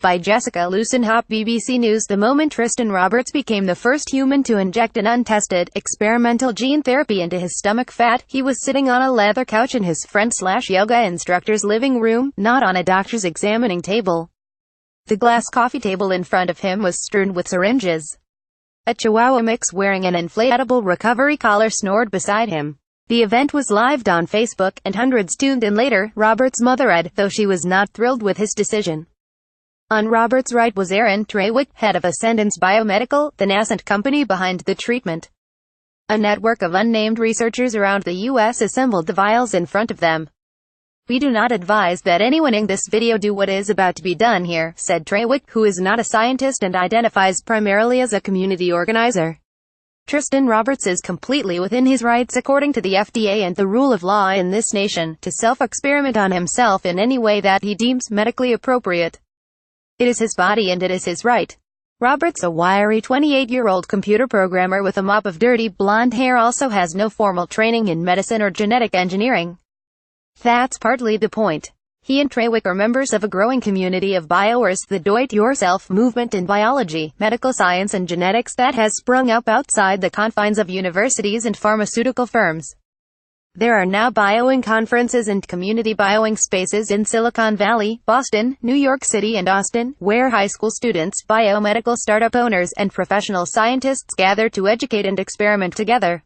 By Jessica Lucenhop, BBC News. The moment Tristan Roberts became the first human to inject an untested, experimental gene therapy into his stomach fat, he was sitting on a leather couch in his friend-slash-yoga instructor's living room, not on a doctor's examining table. The glass coffee table in front of him was strewn with syringes. A Chihuahua mix wearing an inflatable recovery collar snored beside him. The event was lived on Facebook, and hundreds tuned in later, Roberts' mother Ed, though she was not thrilled with his decision. On Roberts' right was Aaron Trawick, head of Ascendance Biomedical, the nascent company behind the treatment. A network of unnamed researchers around the U.S. assembled the vials in front of them. "We do not advise that anyone in this video do what is about to be done here," said Trawick, who is not a scientist and identifies primarily as a community organizer. Tristan Roberts is completely within his rights according to the FDA and the rule of law in this nation, to self-experiment on himself in any way that he deems medically appropriate. It is his body and it is his right. Roberts, a wiry 28-year-old computer programmer with a mop of dirty blonde hair, also has no formal training in medicine or genetic engineering. That's partly the point. He and Trawick are members of a growing community of bioers, the do-it-yourself movement in biology, medical science and genetics that has sprung up outside the confines of universities and pharmaceutical firms. There are now bioing conferences and community bioing spaces in Silicon Valley, Boston, New York City and Austin, where high school students, biomedical startup owners, and professional scientists gather to educate and experiment together.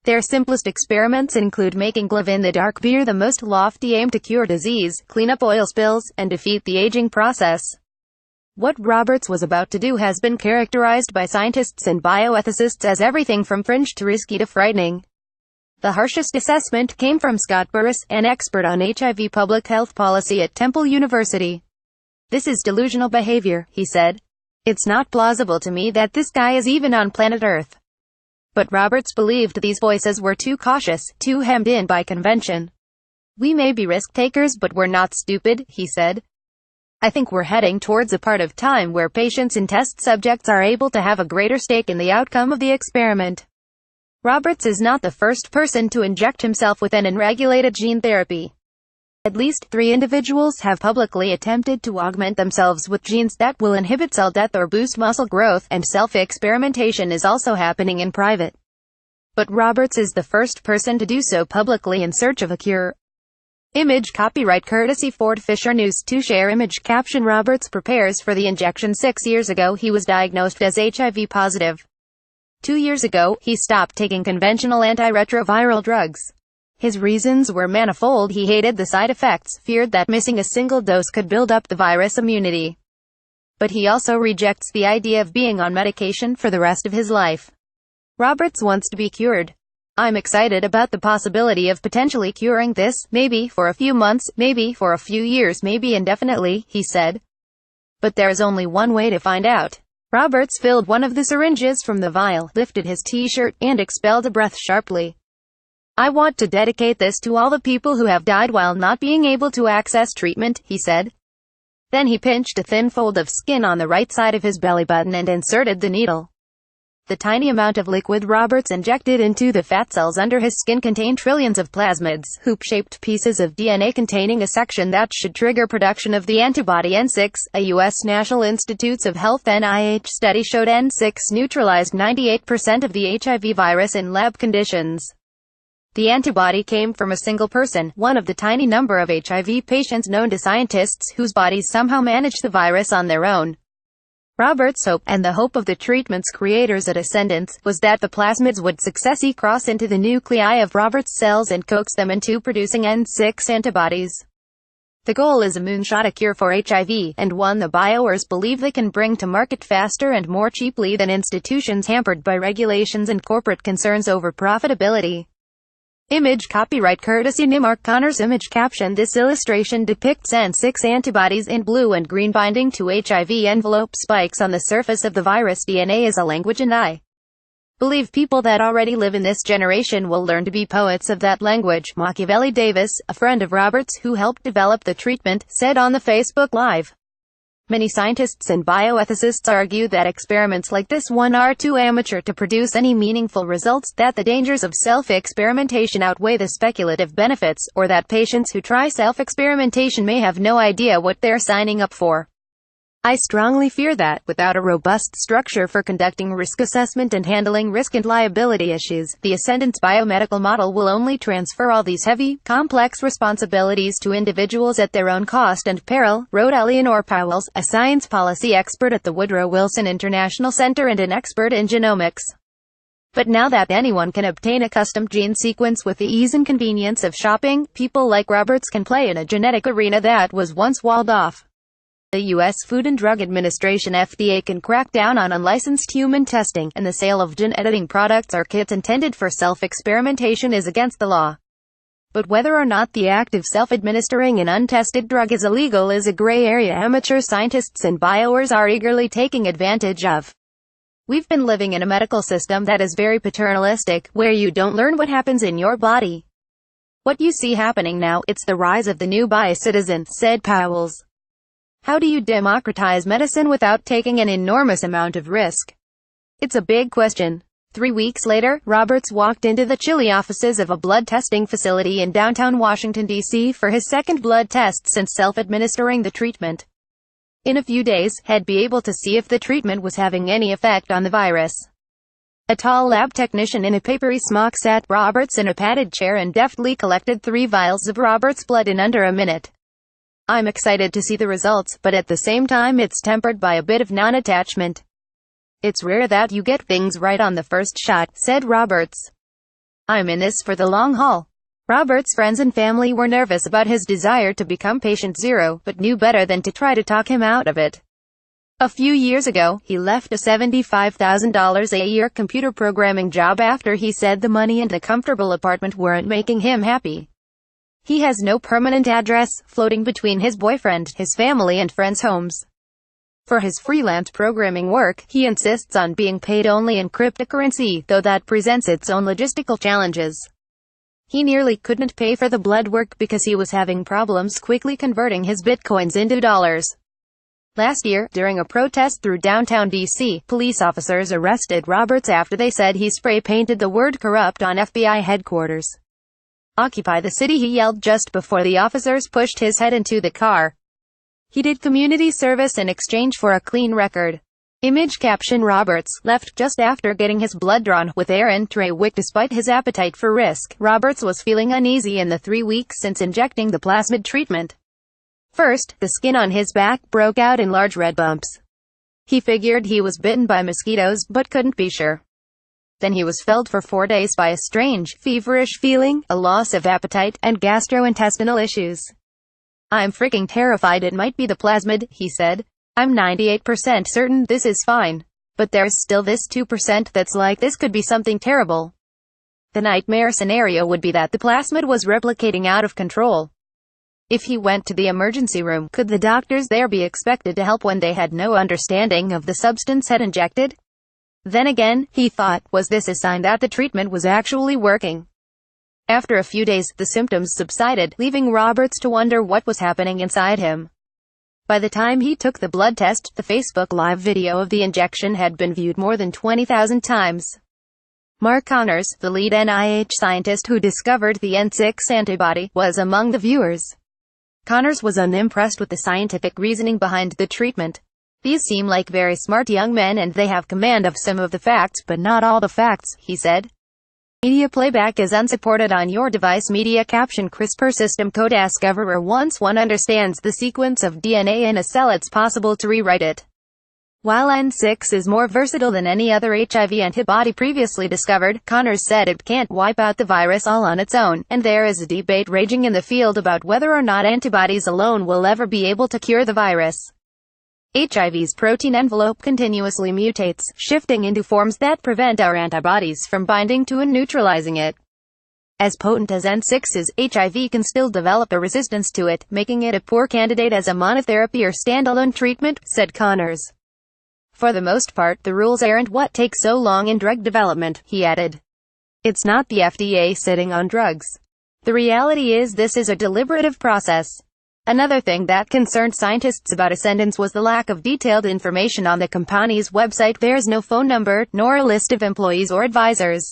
Their simplest experiments include making glow-in-the-dark beer, the most lofty aim to cure disease, clean up oil spills, and defeat the aging process. What Roberts was about to do has been characterized by scientists and bioethicists as everything from fringe to risky to frightening. The harshest assessment came from Scott Burris, an expert on HIV public health policy at Temple University. "This is delusional behavior," he said. "It's not plausible to me that this guy is even on planet Earth." But Roberts believed these voices were too cautious, too hemmed in by convention. "We may be risk-takers, but we're not stupid," he said. "I think we're heading towards a part of time where patients and test subjects are able to have a greater stake in the outcome of the experiment." Roberts is not the first person to inject himself with an unregulated gene therapy. At least 3 individuals have publicly attempted to augment themselves with genes that will inhibit cell death or boost muscle growth, and self-experimentation is also happening in private. But Roberts is the first person to do so publicly in search of a cure. Image copyright courtesy Ford Fisher News. To share image caption. Roberts prepares for the injection. 6 years ago he was diagnosed as HIV positive. 2 years ago, he stopped taking conventional antiretroviral drugs. His reasons were manifold. He hated the side effects, feared that missing a single dose could build up the virus immunity. But he also rejects the idea of being on medication for the rest of his life. Roberts wants to be cured. "I'm excited about the possibility of potentially curing this, maybe for a few months, maybe for a few years, maybe indefinitely," he said. But there's only one way to find out. Roberts filled one of the syringes from the vial, lifted his t-shirt, and expelled a breath sharply. "I want to dedicate this to all the people who have died while not being able to access treatment," he said. Then he pinched a thin fold of skin on the right side of his belly button and inserted the needle. The tiny amount of liquid Roberts injected into the fat cells under his skin contained trillions of plasmids, hoop-shaped pieces of DNA containing a section that should trigger production of the antibody N6. A U.S. National Institutes of Health (NIH) study showed N6 neutralized 98% of the HIV virus in lab conditions. The antibody came from a single person, one of the tiny number of HIV patients known to scientists whose bodies somehow manage the virus on their own. Roberts' hope, and the hope of the treatment's creators at Ascendance, was that the plasmids would successfully cross into the nuclei of Roberts' cells and coax them into producing N6 antibodies. The goal is a moonshot cure for HIV, and one the bioers believe they can bring to market faster and more cheaply than institutions hampered by regulations and corporate concerns over profitability. Image copyright courtesy Mark Connors. Image caption. This illustration depicts N6 antibodies in blue and green binding to HIV envelope spikes on the surface of the virus. DNA is a language, and I believe people that already live in this generation will learn to be poets of that language. Machiavelli Davis, a friend of Roberts who helped develop the treatment, said on the Facebook Live. Many scientists and bioethicists argue that experiments like this one are too amateur to produce any meaningful results, that the dangers of self-experimentation outweigh the speculative benefits, or that patients who try self-experimentation may have no idea what they're signing up for. I strongly fear that, without a robust structure for conducting risk assessment and handling risk and liability issues, the Ascendant's biomedical model will only transfer all these heavy, complex responsibilities to individuals at their own cost and peril, wrote Eleanor Powells, a science policy expert at the Woodrow Wilson International Center and an expert in genomics. But now that anyone can obtain a custom gene sequence with the ease and convenience of shopping, people like Roberts can play in a genetic arena that was once walled off. The U.S. Food and Drug Administration (FDA) can crack down on unlicensed human testing, and the sale of gene editing products or kits intended for self-experimentation is against the law. But whether or not the act of self-administering an untested drug is illegal is a gray area amateur scientists and bioers are eagerly taking advantage of. We've been living in a medical system that is very paternalistic, where you don't learn what happens in your body. What you see happening now, it's the rise of the new bio-citizen, said Powells. How do you democratize medicine without taking an enormous amount of risk? It's a big question. 3 weeks later, Roberts walked into the chilly offices of a blood testing facility in downtown Washington, D.C. for his second blood test since self-administering the treatment. In a few days, he'd be able to see if the treatment was having any effect on the virus. A tall lab technician in a papery smock sat Roberts in a padded chair and deftly collected 3 vials of Roberts' blood in under a minute. I'm excited to see the results, but at the same time it's tempered by a bit of non-attachment. It's rare that you get things right on the first shot, said Roberts. I'm in this for the long haul. Roberts' friends and family were nervous about his desire to become patient zero, but knew better than to try to talk him out of it. A few years ago, he left a $75,000 a year computer programming job after he said the money and the comfortable apartment weren't making him happy. He has no permanent address, floating between his boyfriend, his family and friends' homes. For his freelance programming work, he insists on being paid only in cryptocurrency, though that presents its own logistical challenges. He nearly couldn't pay for the blood work because he was having problems quickly converting his bitcoins into dollars. Last year, during a protest through downtown D.C., police officers arrested Roberts after they said he spray-painted the word corrupt on FBI headquarters. Occupy the city, he yelled just before the officers pushed his head into the car. He did community service in exchange for a clean record. Image caption: Roberts left just after getting his blood drawn with Aaron Trawick. Despite his appetite for risk, Roberts was feeling uneasy in the 3 weeks since injecting the plasmid treatment. First, the skin on his back broke out in large red bumps. He figured he was bitten by mosquitoes, but couldn't be sure. Then he was felled for 4 days by a strange, feverish feeling, a loss of appetite, and gastrointestinal issues. I'm freaking terrified it might be the plasmid, he said. I'm 98% certain this is fine. But there's still this 2% that's like this could be something terrible. The nightmare scenario would be that the plasmid was replicating out of control. If he went to the emergency room, could the doctors there be expected to help when they had no understanding of the substance had injected? Then again, he thought, was this a sign that the treatment was actually working? After a few days, the symptoms subsided, leaving Roberts to wonder what was happening inside him. By the time he took the blood test, the Facebook Live video of the injection had been viewed more than 20,000 times. Mark Connors, the lead NIH scientist who discovered the N6 antibody, was among the viewers. Connors was unimpressed with the scientific reasoning behind the treatment. These seem like very smart young men and they have command of some of the facts, but not all the facts, he said. Media playback is unsupported on your device. Media caption: CRISPR system co-discoverer. Once one understands the sequence of DNA in a cell, it's possible to rewrite it. While N6 is more versatile than any other HIV antibody previously discovered, Connors said it can't wipe out the virus all on its own, and there is a debate raging in the field about whether or not antibodies alone will ever be able to cure the virus. HIV's protein envelope continuously mutates, shifting into forms that prevent our antibodies from binding to and neutralizing it. As potent as N6 is, HIV can still develop a resistance to it, making it a poor candidate as a monotherapy or standalone treatment, said Connors. For the most part, the rules aren't what takes so long in drug development, he added. It's not the FDA sitting on drugs. The reality is this is a deliberative process. Another thing that concerned scientists about Ascendance was the lack of detailed information on the company's website. There's no phone number, nor a list of employees or advisors.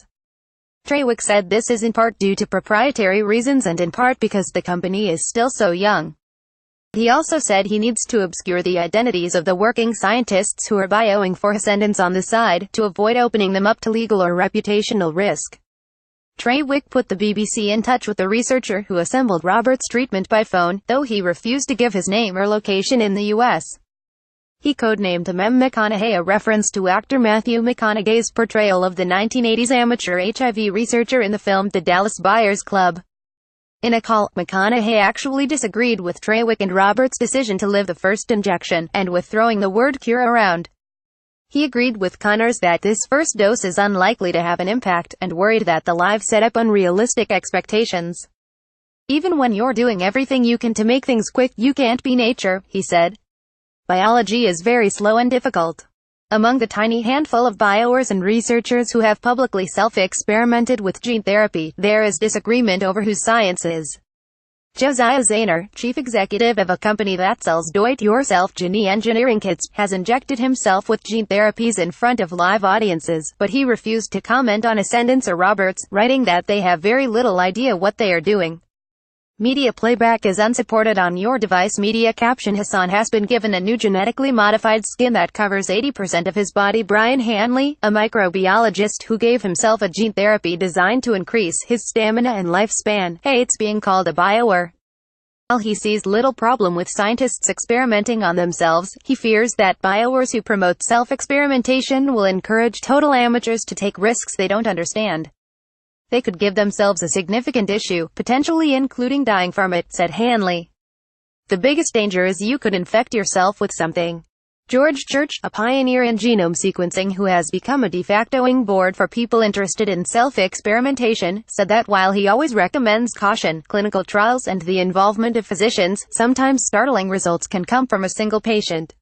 Trawick said this is in part due to proprietary reasons and in part because the company is still so young. He also said he needs to obscure the identities of the working scientists who are bioing for ascendance on the side, to avoid opening them up to legal or reputational risk. Trawick put the BBC in touch with the researcher who assembled Roberts' treatment by phone, though he refused to give his name or location in the US. He codenamed him M. McConaughey, a reference to actor Matthew McConaughey's portrayal of the 1980s amateur HIV researcher in the film The Dallas Buyers Club. In a call, McConaughey actually disagreed with Trawick and Roberts' decision to live the first injection, and with throwing the word cure around. He agreed with Connors that this first dose is unlikely to have an impact, and worried that the live set up unrealistic expectations. Even when you're doing everything you can to make things quick, you can't be nature, he said. Biology is very slow and difficult. Among the tiny handful of bioers and researchers who have publicly self-experimented with gene therapy, there is disagreement over whose science is. Josiah Zahner, chief executive of a company that sells do-it-yourself gene engineering kits, has injected himself with gene therapies in front of live audiences, but he refused to comment on Ascendance or Roberts, writing that they have very little idea what they are doing. Media playback is unsupported on your device. Media caption: Hassan has been given a new genetically modified skin that covers 80% of his body. Brian Hanley, a microbiologist who gave himself a gene therapy designed to increase his stamina and lifespan, hates being called a bioer. While he sees little problem with scientists experimenting on themselves, he fears that bioers who promote self-experimentation will encourage total amateurs to take risks they don't understand. They could give themselves a significant issue, potentially including dying from it, said Hanley. The biggest danger is you could infect yourself with something. George Church, a pioneer in genome sequencing who has become a de facto board for people interested in self-experimentation, said that while he always recommends caution, clinical trials and the involvement of physicians, sometimes startling results can come from a single patient.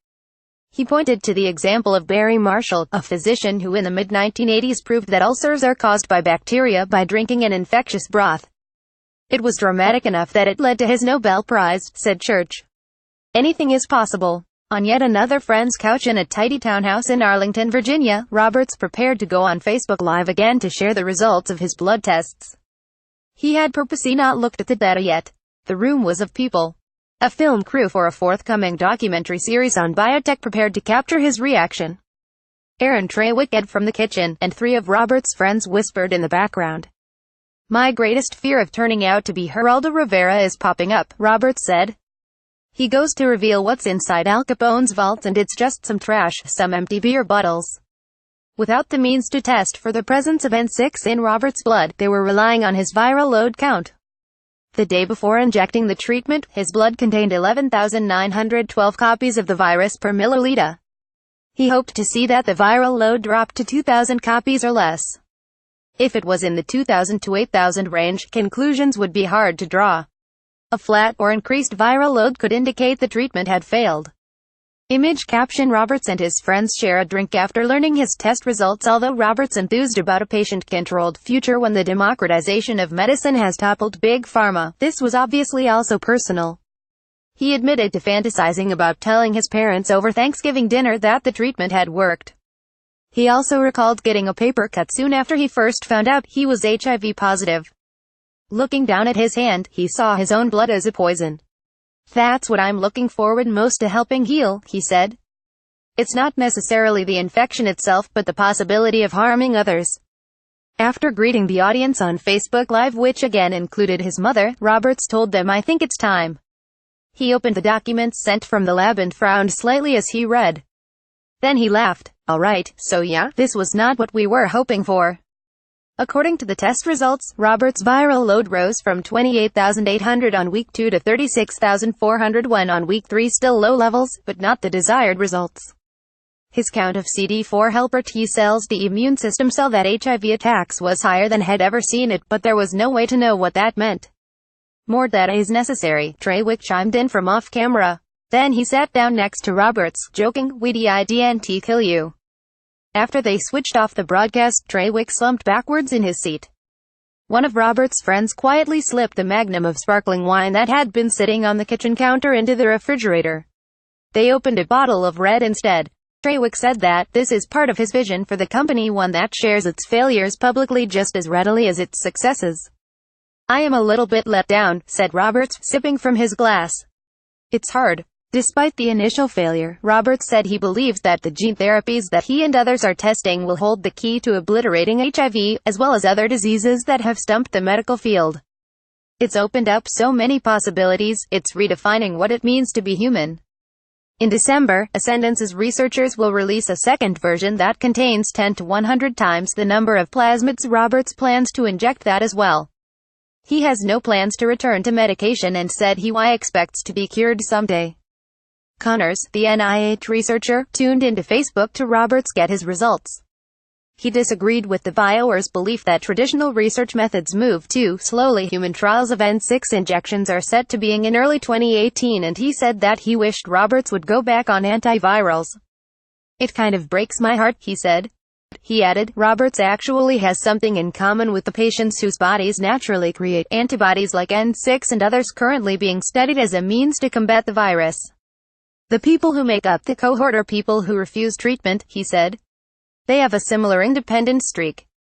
He pointed to the example of Barry Marshall, a physician who in the mid-1980s proved that ulcers are caused by bacteria by drinking an infectious broth. It was dramatic enough that it led to his Nobel Prize, said Church. Anything is possible. On yet another friend's couch in a tidy townhouse in Arlington, Virginia, Roberts prepared to go on Facebook Live again to share the results of his blood tests. He had purposely not looked at the data yet. The room was of people. A film crew for a forthcoming documentary series on biotech prepared to capture his reaction. Aaron Trawick hid from the kitchen, and three of Roberts' friends whispered in the background. My greatest fear of turning out to be Geraldo Rivera is popping up, Roberts said. He goes to reveal what's inside Al Capone's vault and it's just some trash, some empty beer bottles. Without the means to test for the presence of N6 in Roberts' blood, they were relying on his viral load count. The day before injecting the treatment, his blood contained 11,912 copies of the virus per milliliter. He hoped to see that the viral load dropped to 2,000 copies or less. If it was in the 2,000 to 8,000 range, conclusions would be hard to draw. A flat or increased viral load could indicate the treatment had failed. Image caption: Roberts and his friends share a drink after learning his test results. Although Roberts enthused about a patient-controlled future when the democratization of medicine has toppled Big Pharma, this was obviously also personal. He admitted to fantasizing about telling his parents over Thanksgiving dinner that the treatment had worked. He also recalled getting a paper cut soon after he first found out he was HIV positive. Looking down at his hand, he saw his own blood as a poison. That's what I'm looking forward most to helping heal, he said. It's not necessarily the infection itself, but the possibility of harming others. After greeting the audience on Facebook Live, which again included his mother, Roberts told them, I think it's time. He opened the documents sent from the lab and frowned slightly as he read. Then he laughed. All right, so yeah, this was not what we were hoping for. According to the test results, Roberts' viral load rose from 28,800 on week 2 to 36,401 on week 3, still low levels, but not the desired results. His count of CD4 helper T cells, the immune system cell that HIV attacks, was higher than had ever seen it, but there was no way to know what that meant. More data is necessary, Trawick chimed in from off-camera. Then he sat down next to Roberts, joking, we didn't kill you. After they switched off the broadcast, Trawick slumped backwards in his seat. One of Roberts' friends quietly slipped the magnum of sparkling wine that had been sitting on the kitchen counter into the refrigerator. They opened a bottle of red instead. Trawick said that this is part of his vision for the company, one that shares its failures publicly just as readily as its successes. I am a little bit let down, said Roberts, sipping from his glass. It's hard. Despite the initial failure, Roberts said he believes that the gene therapies that he and others are testing will hold the key to obliterating HIV, as well as other diseases that have stumped the medical field. It's opened up so many possibilities, it's redefining what it means to be human. In December, Ascendance's researchers will release a second version that contains 10 to 100 times the number of plasmids. Roberts plans to inject that as well. He has no plans to return to medication and said he expects to be cured someday. Connors, the NIH researcher, tuned into Facebook to Roberts get his results. He disagreed with the viewer's belief that traditional research methods move too slowly. Human trials of N6 injections are set to begin in early 2018, and he said that he wished Roberts would go back on antivirals. "It kind of breaks my heart," he said. He added, Roberts actually has something in common with the patients whose bodies naturally create antibodies like N6 and others currently being studied as a means to combat the virus. "The people who make up the cohort are people who refuse treatment," he said. "They have a similar independent streak.